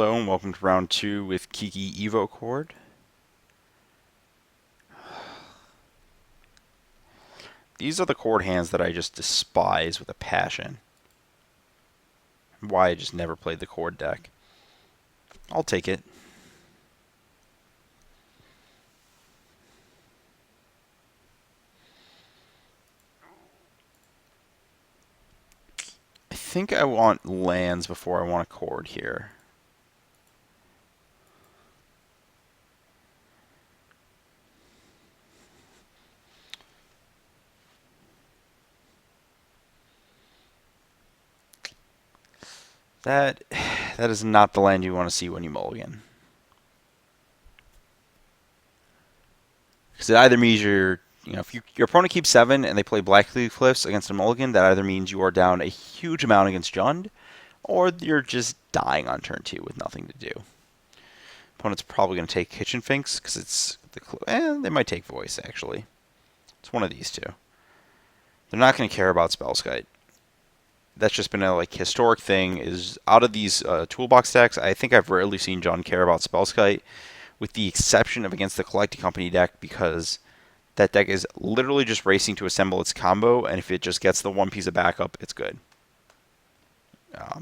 Hello and welcome to round 2 with Kiki Evo Chord. These are the chord hands that I just despise with a passion. Why I just never played the chord deck. I'll take it. I think I want lands before I want a chord here. That is not the land you want to see when you mulligan. Because it either means if your opponent keeps 7 and they play Blackleaf Cliffs against a mulligan, that either means you are down a huge amount against Jund, or you're just dying on turn 2 with nothing to do. Opponent's probably going to take Kitchen Finks because it's they might take Voice actually. It's one of these two. They're not going to care about Spellskite. That's just been a historic thing. Is out of these toolbox decks, I think I've rarely seen John care about Spellskite, with the exception of against the Collecting Company deck, because that deck is literally just racing to assemble its combo, and if it just gets the one piece of backup, it's good. Yeah.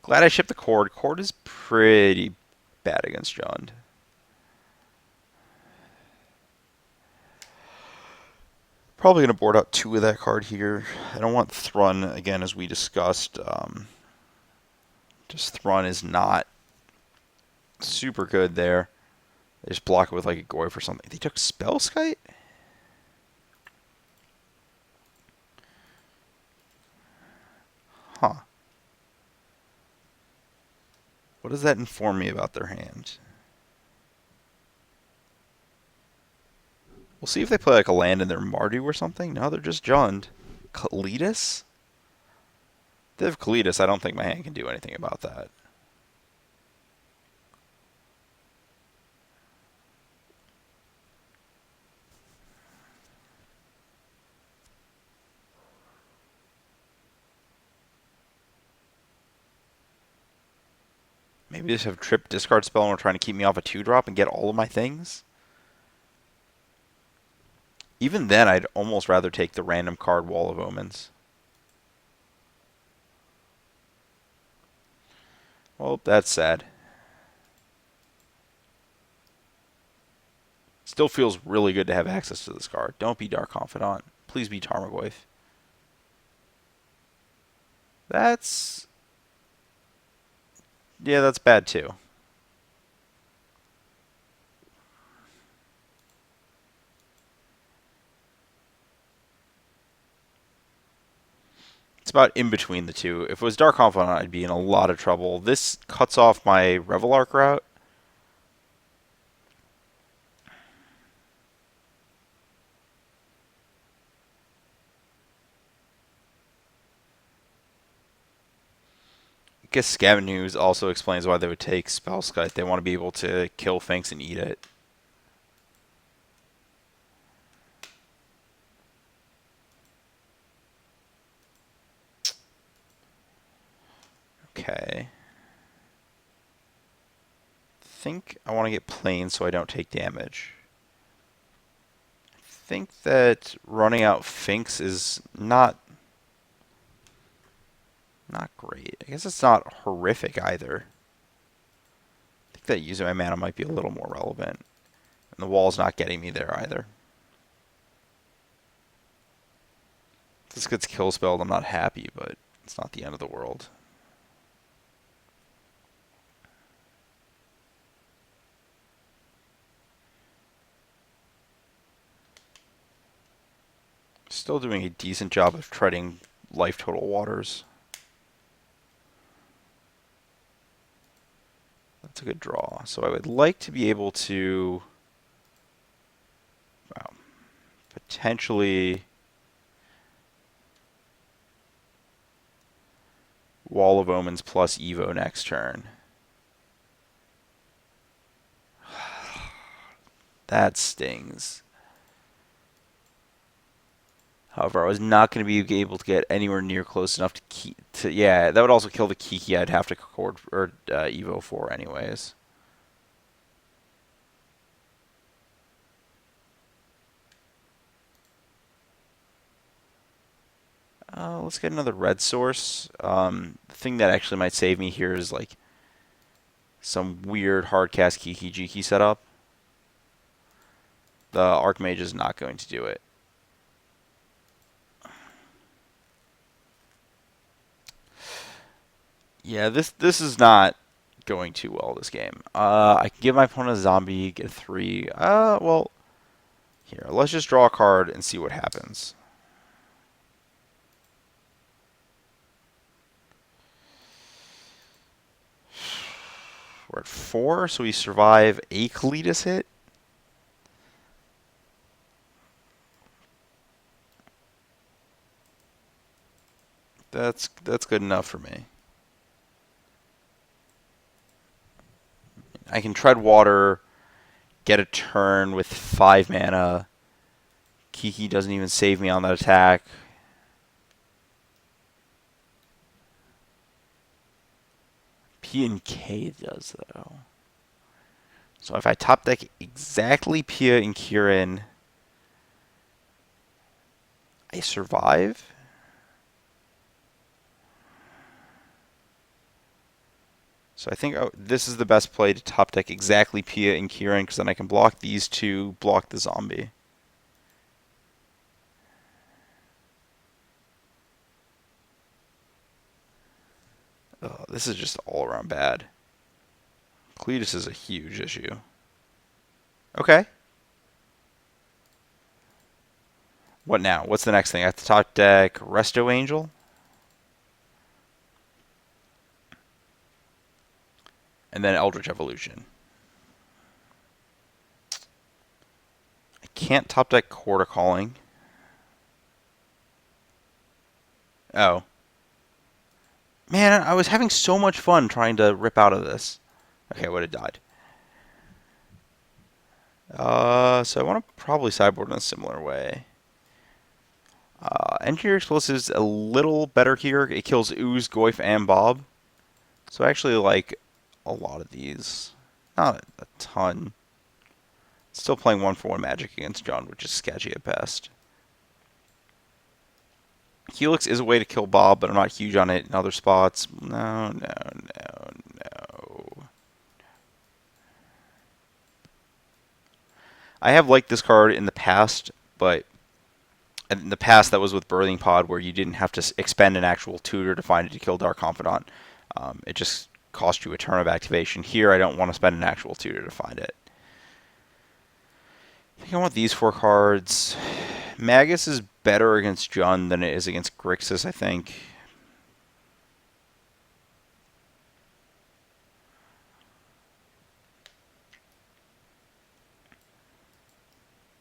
Glad I shipped the Chord. Chord is pretty bad against Jund. Probably going to board out 2 of that card here. I don't want Thrun, again, as we discussed. Just Thrun is not super good there. They just block it with like a Goyf or something. They took Spellskite? Huh. What does that inform me about their hand? We'll see if they play like a land in their Mardu or something. No, they're just Jund. Colitas? If they have Colitas, I don't think my hand can do anything about that. Maybe just have Trip Discard Spell and we're trying to keep me off a 2-drop and get all of my things? Even then, I'd almost rather take the random card Wall of Omens. Well, that's sad. Still feels really good to have access to this card. Don't be Dark Confidant. Please be Tarmogoyf. That's... yeah, that's bad too. It's about in between the two. If it was Dark Confidant, I'd be in a lot of trouble. This cuts off my Revel Arc route. I guess Scam News also explains why they would take Spellskite. They want to be able to kill Finks and eat it. Okay. I think I want to get plain so I don't take damage. I think that running out Finks is not great. I guess it's not horrific either. I think that using my mana might be a little more relevant. And the wall's not getting me there either. If this gets kill spelled, I'm not happy, but it's not the end of the world. Still doing a decent job of treading life total waters. That's a good draw. So I would like to be able to potentially Wall of Omens plus Evo next turn. That stings. However, I was not going to be able to get anywhere near close enough to yeah, that would also kill the Kiki I'd have to cord or Evo for anyways. Let's get another red source. The thing that actually might save me here is like some weird hardcast Kiki Jiki setup. The Archmage is not going to do it. Yeah, this is not going too well this game. I can give my opponent a zombie, get a 3. Well, here, let's just draw a card and see what happens. We're at 4, so we survive a Colitas hit. That's good enough for me. I can tread water, get a turn with 5 mana. Kiki doesn't even save me on that attack. P and K does, though. So if I top deck exactly Pia and Kieran, I survive? So I think this is the best play to top deck exactly Pia and Kieran, because then I can block these two, block the zombie. Oh, this is just all around bad. Colitas is a huge issue. Okay. What now? What's the next thing? I have to top deck Resto Angel? And then Eldritch Evolution. I can't top deck Quarter Calling. Oh. Man, I was having so much fun trying to rip out of this. Okay, I would have died. So I want to probably sideboard in a similar way. Engineer Explosive is a little better here. It kills Ooze, Goyf, and Bob. So I actually like a lot of these. Not a ton. Still playing 1-for-1 Magic against John, which is sketchy at best. Helix is a way to kill Bob, but I'm not huge on it in other spots. No. I have liked this card in the past, but in the past that was with Birthing Pod, where you didn't have to expend an actual tutor to find it to kill Dark Confidant. It just cost you a turn of activation. Here, I don't want to spend an actual tutor to find it. I think I want these 4 cards. Magus is better against Jund than it is against Grixis, I think.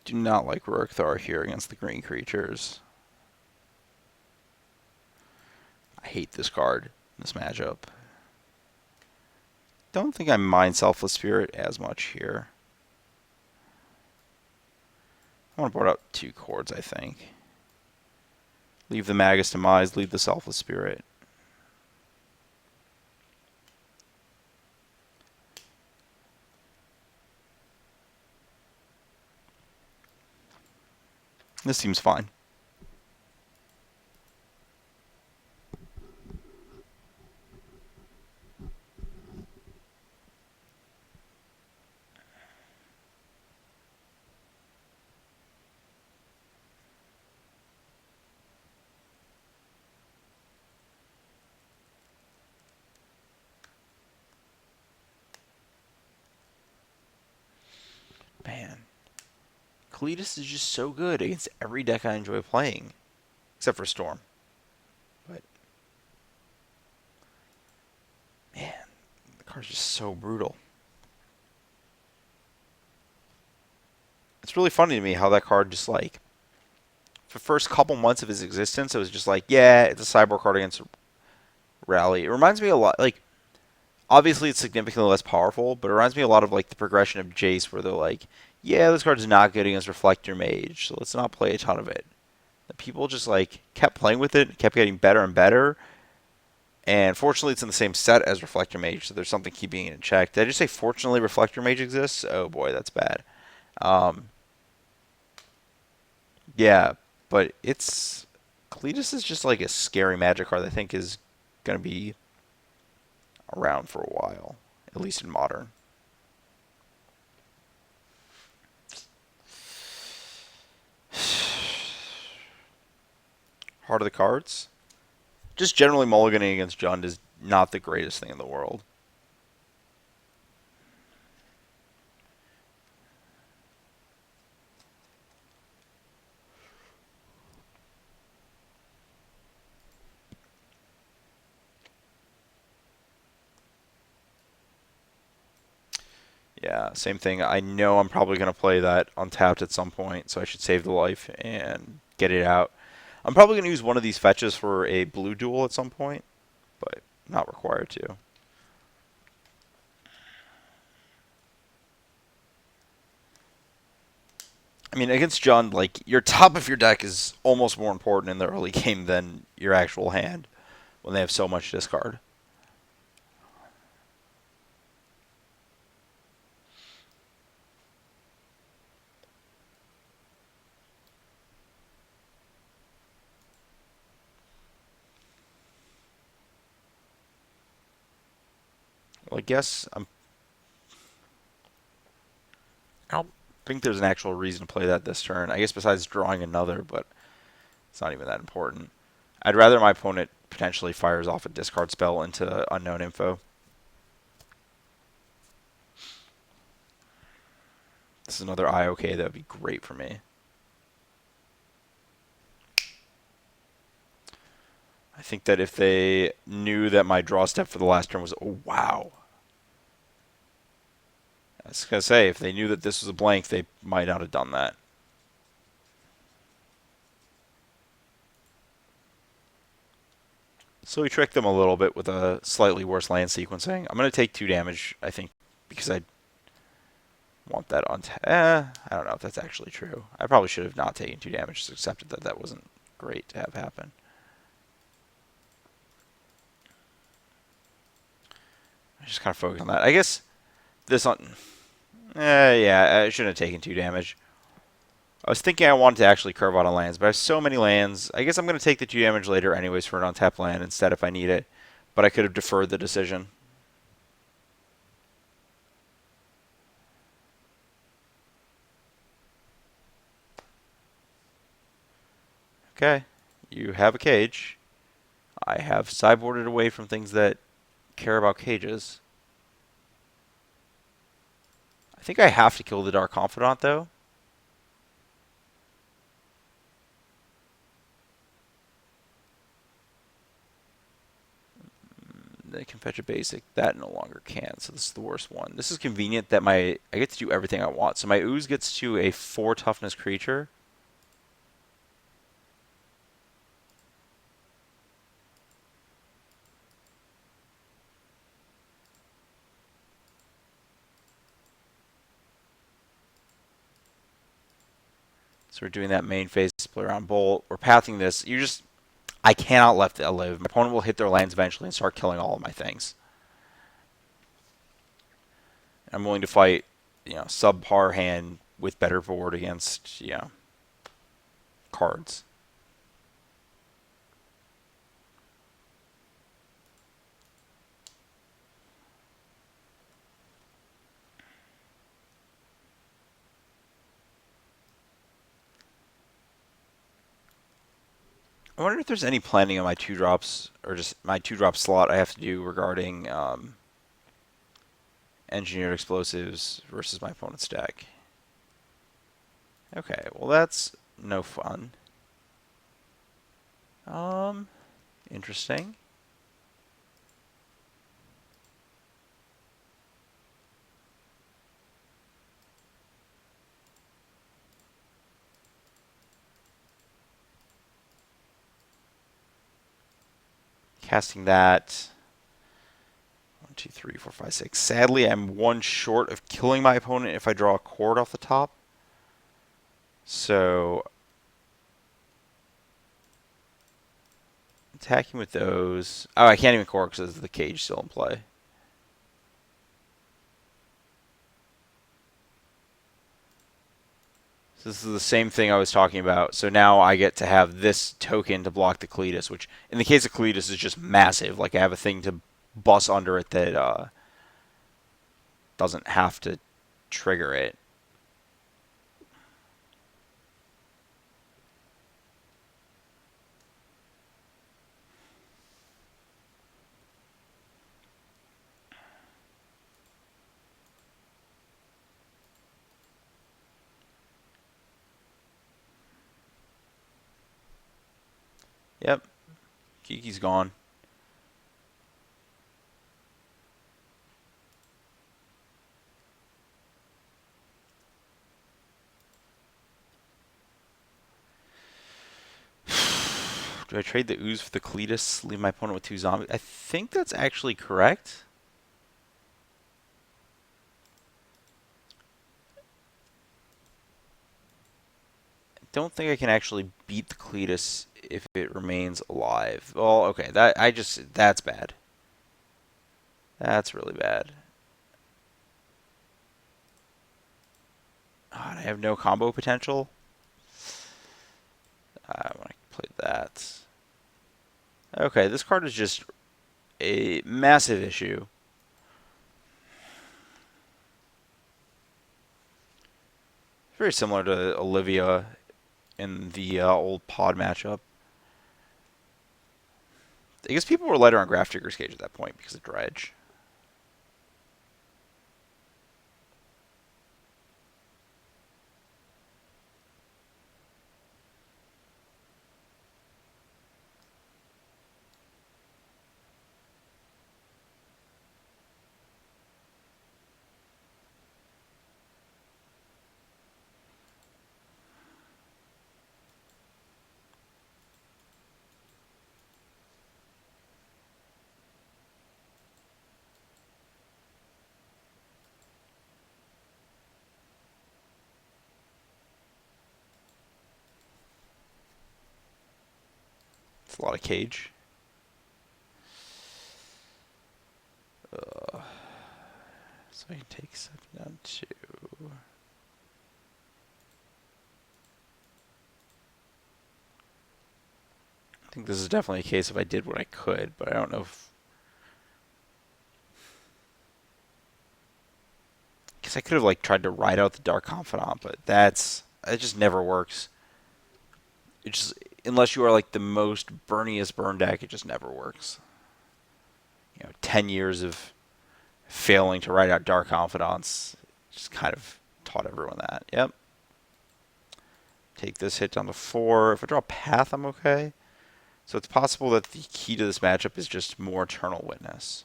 Do not like Rurikthar here against the green creatures. I hate this card in this matchup. Don't think I mind Selfless Spirit as much here. I want to board out 2 chords, I think. Leave the Magus Demise, leave the Selfless Spirit. This seems fine. Man. Colitas is just so good against every deck I enjoy playing. Except for Storm. But, man, the card's just so brutal. It's really funny to me how that card just like, for the first couple months of his existence, it was just like, yeah, it's a sideboard card against Rally. It reminds me a lot, like, obviously it's significantly less powerful, but it reminds me a lot of like the progression of Jace, where they're like, yeah, this card's not good against Reflector Mage, so let's not play a ton of it. that people just like kept playing with it, kept getting better and better. And fortunately, it's in the same set as Reflector Mage, so there's something keeping it in check. Did I just say fortunately Reflector Mage exists? Oh boy, that's bad. Um, yeah, but it's Colitas is just like a scary Magic card that I think is gonna be around for a while, at least in Modern. Heart of the cards. Just generally mulliganing against Jund is not the greatest thing in the world. Yeah, same thing. I know I'm probably going to play that untapped at some point, so I should save the life and get it out. I'm probably going to use one of these fetches for a blue duel at some point, but not required to. I mean, against John, like, your top of your deck is almost more important in the early game than your actual hand when they have so much discard. Well, I guess I don't think there's an actual reason to play that this turn. I guess besides drawing another, but it's not even that important. I'd rather my opponent potentially fires off a discard spell into unknown info. This is another IOK that would be great for me. I think that if they knew that my draw step for the last turn was, oh, wow. I was going to say, if they knew that this was a blank, they might not have done that. So we tricked them a little bit with a slightly worse land sequencing. I'm going to take 2 damage, I think, because I want that on... I don't know if that's actually true. I probably should have not taken 2 damage, just accepted that that wasn't great to have happen. I just kind of focus on that. I guess this on... yeah, I shouldn't have taken 2 damage. I was thinking I wanted to actually curve out on lands, but I have so many lands. I guess I'm going to take the 2 damage later anyways for an untapped land instead if I need it. But I could have deferred the decision. Okay, you have a cage. I have sideboarded away from things that care about cages. I think I have to kill the Dark Confidant, though. They can fetch a basic. That no longer can, so this is the worst one. This is convenient that I get to do everything I want. So my ooze gets to a 4 toughness creature. So we're doing that main phase, play around bolt. We're pathing this. I cannot let that live. My opponent will hit their lands eventually and start killing all of my things. I'm willing to fight, subpar hand with better board against, cards. I wonder if there's any planning on my 2-drops or just my 2-drop slot I have to do regarding engineered explosives versus my opponent's deck. Okay, well that's no fun. Interesting. Casting that. 1, 2, 3, 4, 5, 6. Sadly, I'm 1 short of killing my opponent if I draw a cord off the top. So Attacking with those. Oh, I can't even core because the cage still in play. So this is the same thing I was talking about. So now I get to have this token to block the Colitas, which in the case of Colitas is just massive. Like I have a thing to bust under it that doesn't have to trigger it. Yep, Kiki's gone. Do I trade the ooze for the Cletus, leave my opponent with 2 zombies? I think that's actually correct. I don't think I can actually beat the Cletus if it remains alive. Well, okay, that's bad. That's really bad. Oh, and I have no combo potential. I want to play that. Okay, this card is just a massive issue. Very similar to Olivia in the old pod matchup. I guess people were lighter on Graph Digger's Cage at that point because of Dredge. It's a lot of Cage. So I can take 7 down 2. I think this is definitely a case if I did what I could, but I don't know if... Because I could have like tried to ride out the Dark Confidant, but it just never works. It just, unless you are like the most burniest burn deck, it just never works. 10 years of failing to write out Dark Confidants just kind of taught everyone that. Yep. Take this hit down to 4. If I draw Path, I'm okay. So it's possible that the key to this matchup is just more Eternal Witness.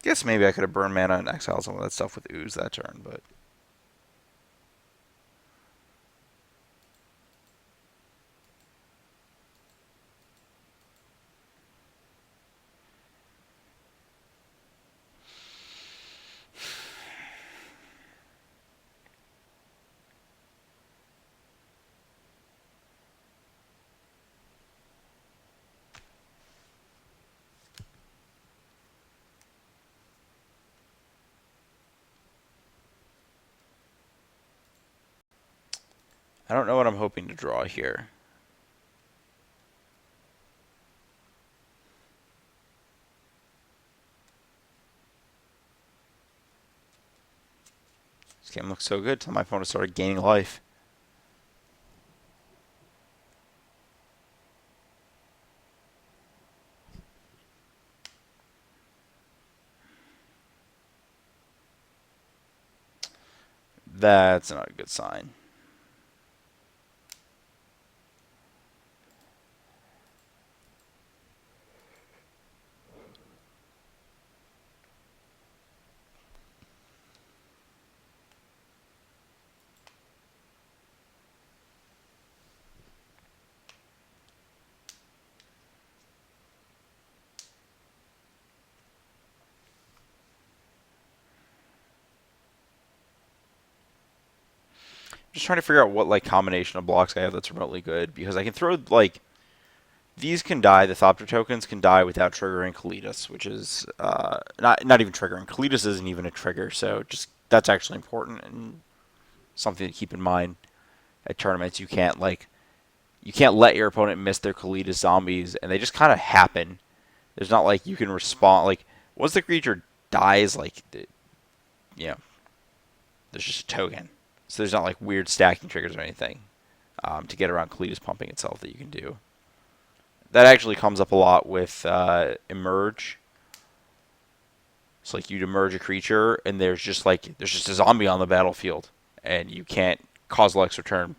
Guess maybe I could have burned mana and exiled some of that stuff with Ooze that turn, but... I don't know what I'm hoping to draw here. This game looks so good until my opponent started gaining life. That's not a good sign. just trying to figure out what like combination of blocks I have that's remotely good, because I can throw like these can die. The Thopter tokens can die without triggering Colitas, which is not even triggering. Colitas isn't even a trigger, so just that's actually important and something to keep in mind at tournaments. You can't let your opponent miss their Colitas zombies, and they just kind of happen. There's not like you can respond like once the creature dies, like you know, there's just a token. So there's not like weird stacking triggers or anything to get around Colitas pumping itself that you can do. That actually comes up a lot with Emerge. It's like you'd emerge a creature, and there's just a zombie on the battlefield, and you can't Kozilek's return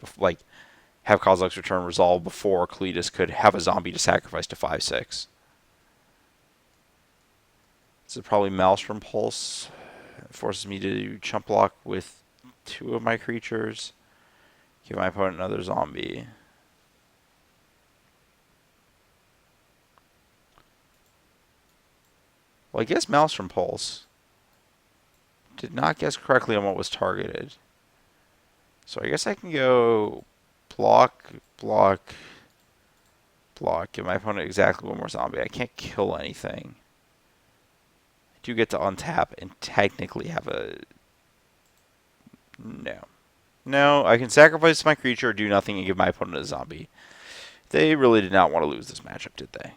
have Kozilek's return resolve before Colitas could have a zombie to sacrifice to 5/6. This is probably Maelstrom Pulse. It forces me to chump block with 2 of my creatures. Give my opponent another zombie. Well, I guess Maelstrom Pulse. Did not guess correctly on what was targeted. So I guess I can go block, block, block. Give my opponent exactly 1 more zombie. I can't kill anything. I do get to untap and technically have a... No. No, I can sacrifice my creature, do nothing, and give my opponent a zombie. They really did not want to lose this matchup, did they?